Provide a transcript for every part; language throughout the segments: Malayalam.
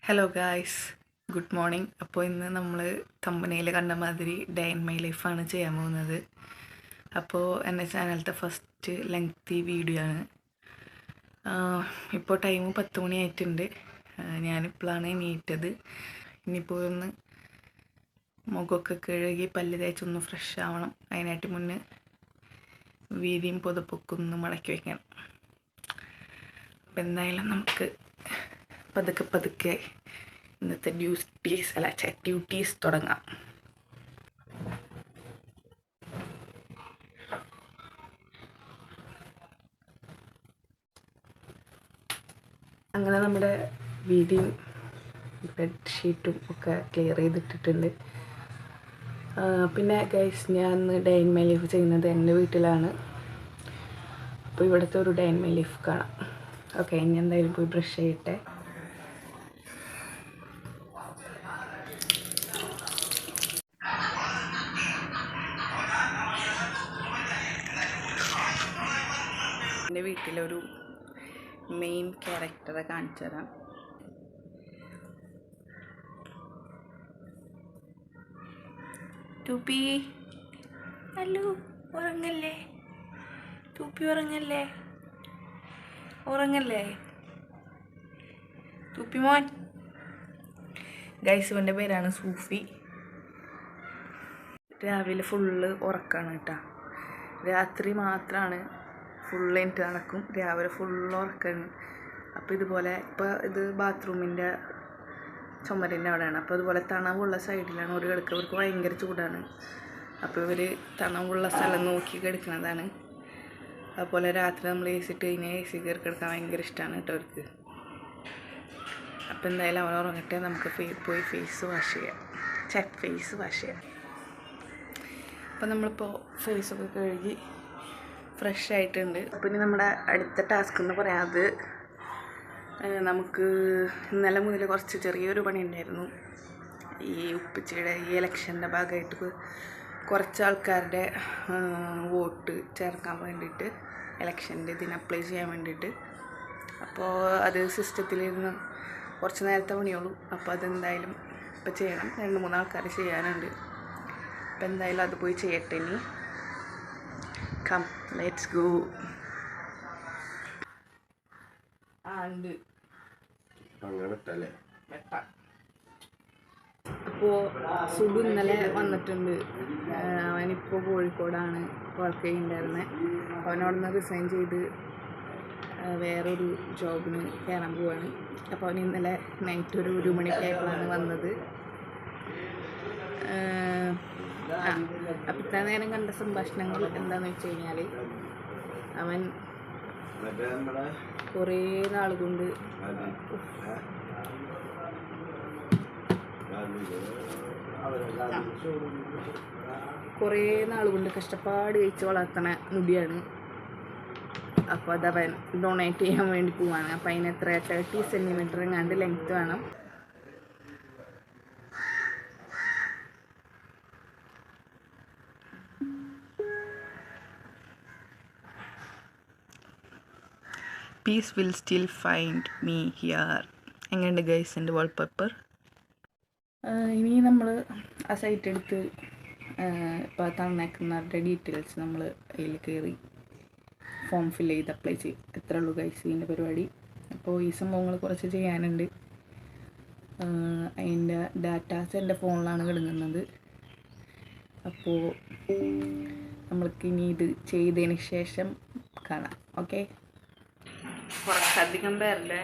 Hello guys, good morning. അപ്പോൾ ഇന്ന് നമ്മൾ തമ്പനയിൽ കണ്ട മാതിരി ഡേ ഇൻ മൈ ലൈഫാണ് ചെയ്യാൻ പോകുന്നത്. അപ്പോൾ എൻ്റെ ചാനലത്തെ ഫസ്റ്റ് ലെങ്തി വീഡിയോ ആണ്. ഇപ്പോൾ ടൈം 10 മണിയായിട്ടുണ്ട്. ഞാനിപ്പോഴാണ് എണീറ്റത്. ഇനിയിപ്പോൾ ഒന്ന് മുഖമൊക്കെ കഴുകി പല്ല് തേച്ചൊന്ന് ഫ്രഷ് ആവണം. അതിനായിട്ട് മുന്നേ വീതിയും പുതപ്പൊക്കെ ഒന്ന് മടക്കി വയ്ക്കണം. അപ്പം എന്തായാലും നമുക്ക് പതുക്കെ ഇന്നത്തെ ഡ്യൂട്ടീസ് തുടങ്ങാം. അങ്ങനെ നമ്മുടെ വീടിയും ബെഡ്ഷീറ്റും ഒക്കെ ക്ലിയർ ചെയ്തിട്ടിട്ടുണ്ട്. പിന്നെ ഗൈസ്, ഞാൻ ഡേ ഇൻ മൈ ലൈഫ് ചെയ്യുന്നത് എൻ്റെ വീട്ടിലാണ്. അപ്പോൾ ഇവിടുത്തെ ഒരു ഡേ ഇൻ മൈ ലൈഫ് കാണാം. ഓക്കെ, ഇനി എന്തായാലും പോയി ബ്രഷ് ചെയ്യട്ടെ. എൻ്റെ വീട്ടിലൊരു മെയിൻ ക്യാരക്ടറെ കാണിച്ചു തരാം. ടൂപ്പി, ഹലോ, ഉറങ്ങല്ലേ? ടൂപ്പി ഉറങ്ങല്ലേ ടൂപ്പി മോൻ. ഗൈസ്, ഇവൻ്റെ പേരാണ് സൂഫി. രാവിലെ ഫുള്ള് ഉറക്കാണ് കേട്ടോ. രാത്രി മാത്രമാണ് ഫുള്ള് എനിക്ക് നടക്കും. രാവിലെ ഫുള്ള് ഉറക്കാണ്. അപ്പോൾ ഇതുപോലെ ഇപ്പോൾ ഇത് ബാത്റൂമിൻ്റെ ചുമരിൻ്റെ അവിടെയാണ്. അപ്പോൾ ഇതുപോലെ തണവുള്ള സൈഡിലാണ് ഒരു കിടക്കുക. ഇവർക്ക് ഭയങ്കര ചൂടാണ്. അപ്പോൾ ഇവർ തണവുള്ള സ്ഥലം നോക്കി കിടക്കുന്നതാണ്. അതുപോലെ രാത്രി നമ്മൾ AC ഇട്ട് കഴിഞ്ഞാൽ AC കയറി കിടക്കാൻ ഭയങ്കര ഇഷ്ടമാണ് കേട്ടോ അവർക്ക്. അപ്പോൾ എന്തായാലും അവൻ ഉറങ്ങട്ടെ, നമുക്ക് പോയി ഫേസ് വാഷ് ചെയ്യാം. അപ്പോൾ നമ്മളിപ്പോൾ ഫേസൊക്കെ കഴുകി ഫ്രഷ് ആയിട്ടുണ്ട്. അപ്പോൾ ഇനി നമ്മുടെ അടുത്ത ടാസ്ക് എന്ന് പറയാത്, നമുക്ക് ഇന്നലെ മുതൽ കുറച്ച് ചെറിയൊരു പണി ഉണ്ടായിരുന്നു. ഈ ഉപ്പച്ചിയുടെ ഈ ഇലക്ഷൻ്റെ ഭാഗമായിട്ട് കുറച്ച് ആൾക്കാരുടെ വോട്ട് ചേർക്കാൻ വേണ്ടിയിട്ട്, ഇലക്ഷൻ്റെ ഇതിന് അപ്ലൈ ചെയ്യാൻ വേണ്ടിയിട്ട്. അപ്പോൾ അത് സിസ്റ്റത്തിലിരുന്ന് കുറച്ച് നേരത്തെ പണിയുള്ളൂ. അപ്പോൾ അതെന്തായാലും ഇപ്പോൾ ചെയ്യണം. 2-3 ആൾക്കാർ ചെയ്യാനുണ്ട്. അപ്പോൾ എന്തായാലും അത് പോയി ചെയ്യട്ടെ. ഇനി കം, ലെറ്റ്സ് ഗോ. അപ്പോൾ സുബു ഇന്നലെ വന്നിട്ടുണ്ട്. അവനിപ്പോൾ കോഴിക്കോടാണ് വർക്ക് ചെയ്യുന്നുണ്ടായിരുന്നത്. അവനവിടെ നിന്ന് റിസൈൻ ചെയ്ത് വേറൊരു ജോബിന് കയറാൻ പോവാണ്. അപ്പോൾ അവൻ ഇന്നലെ നൈറ്റ് ഒരു 1 മണിക്കായപ്പോഴാണ് വന്നത്. അപ്പം ഇത്ര നേരം കണ്ട സംഭാഷണങ്ങൾ എന്താണെന്ന് വെച്ച് കഴിഞ്ഞാൽ, അവൻ കുറേ നാൾ കൊണ്ട് കഷ്ടപ്പാട് കഴിച്ച് വളർത്തണ മുടിയാണ്. അപ്പോൾ അതവൻ ഡൊണേറ്റ് ചെയ്യാൻ വേണ്ടി പോവാണ്. അപ്പം അതിന് എത്ര 30 സെൻറ്റിമീറ്റർ എങ്ങാണ്ട് ലെങ്ത്ത് വേണം. Piece will still find me here. എങ്ങനെയുണ്ട് ഗൈസ് എൻ്റെ വാൾപേപ്പർ? ഇനി നമ്മൾ ആ സൈറ്റ് എടുത്ത് ഇപ്പോൾ തന്നേക്കുന്നവരുടെ ഡീറ്റെയിൽസ് നമ്മൾ അതിൽ കയറി ഫോം ഫില്ല് ചെയ്ത് അപ്ലൈ ചെയ്യും. എത്ര ഉള്ളൂ ഗൈസ് ഇതിൻ്റെ പരിപാടി. അപ്പോൾ ഈ സംഭവങ്ങൾ കുറച്ച് ചെയ്യാനുണ്ട്. അതിൻ്റെ ഡാറ്റാസ് എൻ്റെ ഫോണിലാണ് കിടങ്ങുന്നത്. അപ്പോൾ നമ്മൾക്കിനി ഇത് ചെയ്തതിന് ശേഷം കാണാം. ഓക്കെ, കുറച്ചധികം പേരുടെ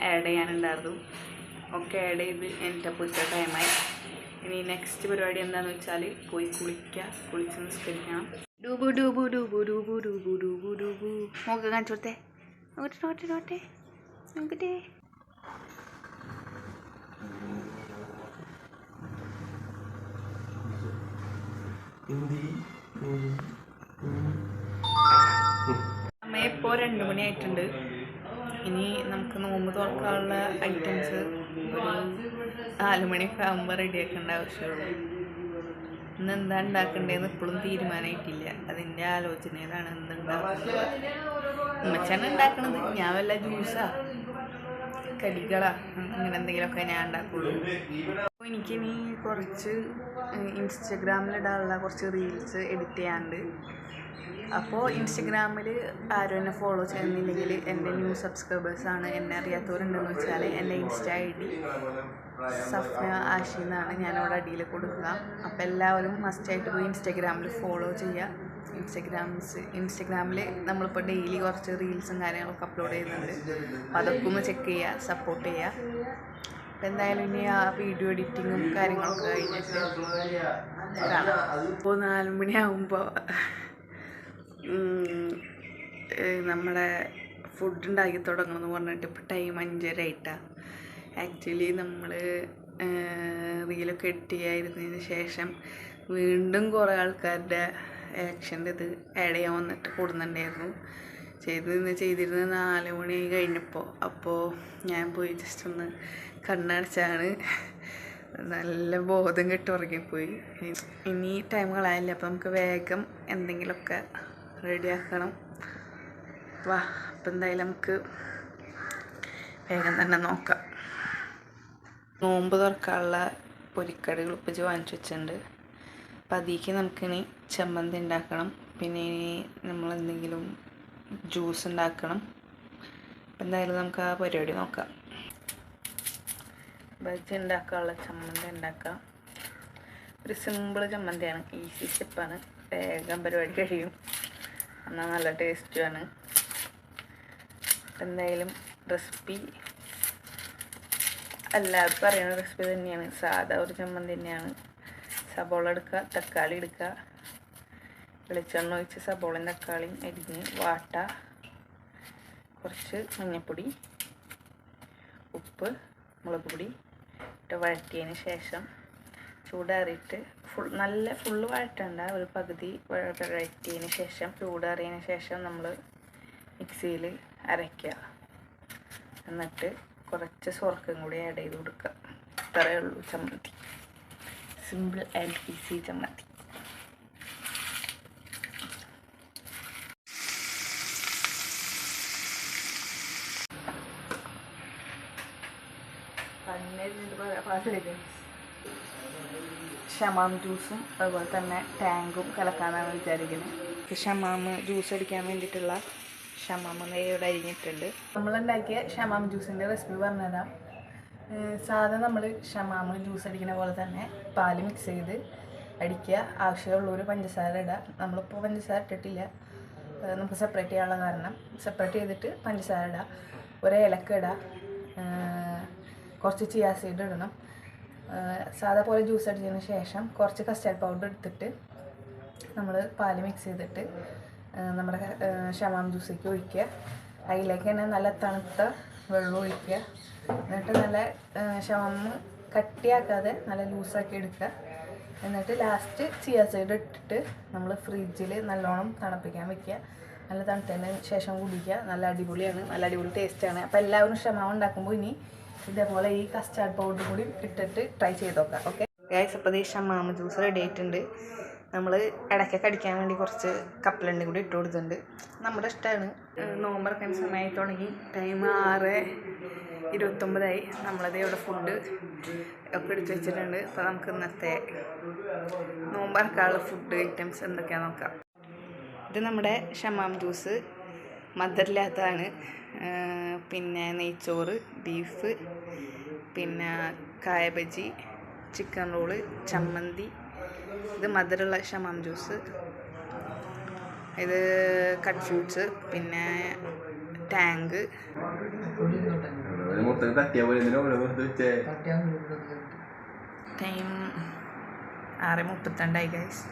ആഡ് ചെയ്യാനുണ്ടായിരുന്നു. ഒക്കെ ആഡ് ചെയ്ത് എൻ്റെ പോയിട്ട് ടൈമായി. ഇനി നെക്സ്റ്റ് പരിപാടി എന്താണെന്ന് വെച്ചാൽ പോയി കുളിച്ച് നിസ്കരിക്കണം. ഡൂബു നോക്ക് കാണിച്ചു കൊടുത്തേ. നോക്കട്ടെ. സമയം ഇപ്പോൾ 2 മണിയായിട്ടുണ്ട്. ഇനി നമുക്ക് നോമ്പ് തുറക്കാനുള്ള ഐറ്റംസ് ഒരു 4 മണിയൊക്കെ ആകുമ്പോൾ റെഡിയാക്കേണ്ട ആവശ്യമുള്ളൂ. ഇന്ന് എന്താ ഉണ്ടാക്കേണ്ടതെന്ന് ഇപ്പോഴും തീരുമാനമായിട്ടില്ല. അതിൻ്റെ ആലോചനയിലാണ് എന്തുണ്ടാക്കുന്നത്. ഉമ്മച്ചാണ് ഉണ്ടാക്കണത്. ഞാൻ വല്ല ജ്യൂസാ കടികളാ അങ്ങനെ എന്തെങ്കിലുമൊക്കെ ഞാൻ ഉണ്ടാക്കുള്ളൂ. അപ്പോൾ എനിക്കിനി കുറച്ച് ഇൻസ്റ്റഗ്രാമിലിടാനുള്ള കുറച്ച് റീൽസ് എഡിറ്റ് ചെയ്യാനുണ്ട്. അപ്പോൾ ഇൻസ്റ്റഗ്രാമിൽ ആരും എന്നെ ഫോളോ ചെയ്യുന്നില്ലെങ്കിൽ എൻ്റെ ന്യൂ സബ്സ്ക്രൈബേഴ്സാണ്, എന്നെ അറിയാത്തവരുണ്ടെന്ന് വെച്ചാൽ എൻ്റെ ഇൻസ്റ്റ ID സഫ്ന ആഷി എന്നാണ്, ഞാനവിടെ അടിയിൽ കൊടുക്കുക. അപ്പോൾ എല്ലാവരും മസ്റ്റായിട്ട് പോയി ഇൻസ്റ്റഗ്രാമിൽ ഫോളോ ചെയ്യുക. ഇൻസ്റ്റഗ്രാമിൽ നമ്മളിപ്പോൾ ഡെയിലി കുറച്ച് റീൽസും കാര്യങ്ങളൊക്കെ അപ്ലോഡ് ചെയ്യുന്നുണ്ട്. അപ്പോൾ അതൊക്കെ ഒന്ന് ചെക്ക് ചെയ്യുക, സപ്പോർട്ട് ചെയ്യുക. അപ്പോൾ എന്തായാലും ഇനി ആ വീഡിയോ എഡിറ്റിങ്ങും കാര്യങ്ങളൊക്കെ കഴിഞ്ഞിട്ട് കാണാം. അപ്പോൾ 4 മണിയാകുമ്പോൾ നമ്മുടെ ഫുഡ് ഉണ്ടാക്കി തുടങ്ങണമെന്ന് പറഞ്ഞിട്ട് ഇപ്പോൾ ടൈം 5:30 ആയിട്ടാണ്. ആക്ച്വലി നമ്മൾ റീലൊക്കെ എഡിറ്റ് ചെയ്യാതിരുന്നതിന് ശേഷം വീണ്ടും കുറേ ആൾക്കാരുടെ ആക്ഷൻ്റെ ഇത് ആഡ് ചെയ്യാൻ വന്നിട്ട് കൂടുന്നുണ്ടായിരുന്നു. ചെയ്തിരുന്നത് 4 മണി കഴിഞ്ഞപ്പോൾ. അപ്പോൾ ഞാൻ പോയി ജസ്റ്റ് ഒന്ന് കണ്ണടച്ചാണ്, നല്ല ബോധം കെട്ട് ഉറങ്ങിപ്പോയി. ഇനി ടൈം കളയാനില്ല, അപ്പോൾ നമുക്ക് വേഗം എന്തെങ്കിലുമൊക്കെ റെഡിയാക്കണം. വാ, അപ്പം എന്തായാലും നമുക്ക് വേഗം തന്നെ നോക്കാം. നോമ്പ് തുറക്കാനുള്ള പൊരിക്കടികൾ ഉപ്പിച്ച് വാങ്ങിച്ചു വെച്ചിട്ടുണ്ട്. അപ്പം അതിലേക്ക് നമുക്കിനി ചമ്മന്തി ഉണ്ടാക്കണം, പിന്നെ ഇനി നമ്മളെന്തെങ്കിലും ജ്യൂസ് ഉണ്ടാക്കണം. അപ്പം എന്തായാലും നമുക്ക് ആ പരിപാടി നോക്കാം. ബജ്ജി ഉണ്ടാക്കാനുള്ള ചമ്മന്തി ഉണ്ടാക്കാം. ഒരു സിമ്പിൾ ചമ്മന്തിയാണ്, ഈസി സ്റ്റെപ്പാണ്, വേഗം പരിപാടി കഴിയും, എന്നാൽ നല്ല ടേസ്റ്റുമാണ്. എന്തായാലും റെസിപ്പി എല്ലാവർക്കും അറിയുന്ന റെസിപ്പി തന്നെയാണ്, സാധാ ഒരു ചമ്മന്തി തന്നെയാണ്. സബോള എടുക്കുക, തക്കാളി എടുക്കുക, വെളിച്ചെണ്ണ ഒഴിച്ച് സബോളയും തക്കാളിയും അരിഞ്ഞ് വാട്ടുക, കുറച്ച് മഞ്ഞൾപ്പൊടി, ഉപ്പ്, മുളക് പൊടി ഇട്ട് വഴറ്റിയതിന് ശേഷം ചൂടാറിയിട്ട് ഫുള്ള് വഴറ്റണ്ട, ഒരു പകുതി വഴറ്റിയതിന് ശേഷം ചൂടാറിയതിന് ശേഷം നമ്മൾ മിക്സിയിൽ അരയ്ക്കുക. എന്നിട്ട് കുറച്ച് സ്വർക്കം കൂടി ആഡ് ചെയ്ത് കൊടുക്കുക. ഇത്രയേ ഉള്ളൂ ചമ്മന്തി, സിമ്പിൾ ആൻഡ് ഈസി ചമ്മന്തി. ഷമാം ജ്യൂസും അതുപോലെ തന്നെ ടാങ്കും കലക്കാനാണ് വിചാരിക്കുന്നത്. ഷമാം ജ്യൂസ് അടിക്കാൻ വേണ്ടിയിട്ടുള്ള ഷമാം ഇവിടെ അരിഞ്ഞിട്ടുണ്ട്. നമ്മളുണ്ടാക്കിയ ഷമാം ജ്യൂസിൻ്റെ റെസിപ്പി പറഞ്ഞുതരാം. സാധാരണ നമ്മൾ ഷമാം ജ്യൂസ് അടിക്കുന്ന പോലെ തന്നെ പാല് മിക്സ് ചെയ്ത് അടിക്കുക. ആവശ്യമുള്ളൊരു പഞ്ചസാര ഇടുക. നമ്മളിപ്പോൾ പഞ്ചസാര ഇട്ടിട്ടില്ല, നമുക്ക് സെപ്പറേറ്റ് ചെയ്യാനുള്ള കാരണം. സെപ്പറേറ്റ് ചെയ്തിട്ട് പഞ്ചസാര ഇടുക, ഒരു ഏലക്ക ഇടുക, കുറച്ച് ചിയാ സീഡ് ഇടണം. സാധാ പോലെ ജ്യൂസ് അടിച്ചതിന് ശേഷം കുറച്ച് കസ്റ്റാർഡ് പൗഡർ എടുത്തിട്ട് നമ്മൾ പാല് മിക്സ് ചെയ്തിട്ട് നമ്മുടെ ഷമാം ജ്യൂസിലേക്ക് ഒഴിക്കുക. അതിലേക്ക് തന്നെ നല്ല തണുത്ത വെള്ളം ഒഴിക്കുക. എന്നിട്ട് നല്ല ഷമാം കട്ടിയാക്കാതെ നല്ല ലൂസാക്കി എടുക്കുക. എന്നിട്ട് ലാസ്റ്റ് ചിയാ സീഡ് ഇട്ടിട്ട് നമ്മൾ ഫ്രിഡ്ജിൽ നല്ലോണം തണുപ്പിക്കാൻ വെക്കുക. നല്ല തണുത്തതിന് ശേഷം കുടിക്കുക. നല്ല അടിപൊളിയാണ്, നല്ല അടിപൊളി ടേസ്റ്റാണ്. അപ്പോൾ എല്ലാവരും ഷമാം ഉണ്ടാക്കുമ്പോൾ ഇനി ഇതേപോലെ ഈ കസ്റ്റാർഡ് പൗഡർ കൂടി ഇട്ടിട്ട് ട്രൈ ചെയ്ത് നോക്കാം. ഓക്കെ ഗൈസ്, അപ്പോൾ ഈ ഷമാം ജ്യൂസ് റെഡി ആയിട്ടുണ്ട്. നമ്മൾ ഇടയ്ക്കൊക്കെ അടിക്കാൻ വേണ്ടി കുറച്ച് കപ്പലണ്ടി കൂടി ഇട്ട് കൊടുത്തിട്ടുണ്ട്. നമ്മുടെ ഇഷ്ടമാണ്. നോമ്പറക്കാൻ സമയമായി തുടങ്ങി. ടൈം 6:29. നമ്മളത് ഇവിടെ ഫുഡ് ഒക്കെ എടുത്ത് വെച്ചിട്ടുണ്ട്. അപ്പോൾ നമുക്ക് ഇന്നത്തെ നോമ്പറക്കാനുള്ള ഫുഡ് ഐറ്റംസ് എന്തൊക്കെയാണെന്ന് നോക്കാം. ഇത് നമ്മുടെ ഷമാം ജ്യൂസ്, മധുരമില്ലാത്തതാണ്. പിന്നെ നെയ്ച്ചോറ്, ബീഫ്, പിന്നെ കായ ബജി, ചിക്കൻ റോള്, ചമ്മന്തി. ഇത് മധുരമുള്ള ഷമാം ജ്യൂസ്. ഇത് കട്ട് ഫ്രൂട്ട്സ്, പിന്നെ ടാങ്ക്. Time 6:32 guys.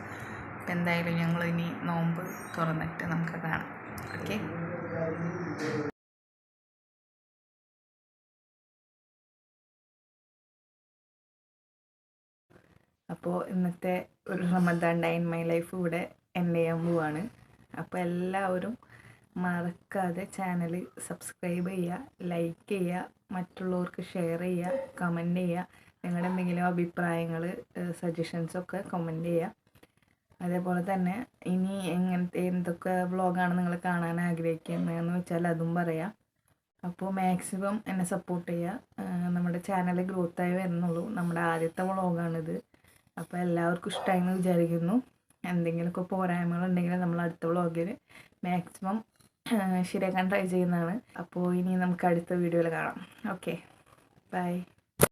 അപ്പം എന്തായാലും ഞങ്ങൾ ഇനി നോമ്പ് തുറന്നിട്ട് നമുക്ക് കാണാം. ഓക്കെ. അപ്പോൾ ഇന്നത്തെ ഒരു Ramadan day in my life ഇവിടെ എൻഡ് ചെയ്യാൻ പോവാണ്. അപ്പോൾ എല്ലാവരും മറക്കാതെ ചാനൽ സബ്സ്ക്രൈബ് ചെയ്യുക, ലൈക്ക് ചെയ്യുക, മറ്റുള്ളവർക്ക് ഷെയർ ചെയ്യുക, കമൻറ്റ് ചെയ്യുക. നിങ്ങളുടെ എന്തെങ്കിലും അഭിപ്രായങ്ങൾ, സജഷൻസൊക്കെ കമൻറ്റ് ചെയ്യുക. അതേപോലെ തന്നെ ഇനി എന്തൊക്കെ വ്ളോഗാണ് നിങ്ങൾ കാണാൻ ആഗ്രഹിക്കുന്നതെന്ന് വെച്ചാൽ അതും പറയാം. അപ്പോൾ മാക്സിമം എന്നെ സപ്പോർട്ട് ചെയ്യുക. നമ്മുടെ ചാനൽ ഗ്രോത്തായി വരുന്നുള്ളൂ. നമ്മുടെ ആദ്യത്തെ വ്ളോഗാണിത്. അപ്പോൾ എല്ലാവർക്കും ഇഷ്ടമായെന്ന് വിചാരിക്കുന്നു. എന്തെങ്കിലുമൊക്കെ പോരായ്മകളുണ്ടെങ്കിൽ നമ്മൾ അടുത്ത വ്ളോഗിൽ മാക്സിമം ശരിയാക്കാൻ ട്രൈ ചെയ്യുന്നതാണ്. അപ്പോൾ ഇനി നമുക്ക് അടുത്ത വീഡിയോയിൽ കാണാം. Okay, by.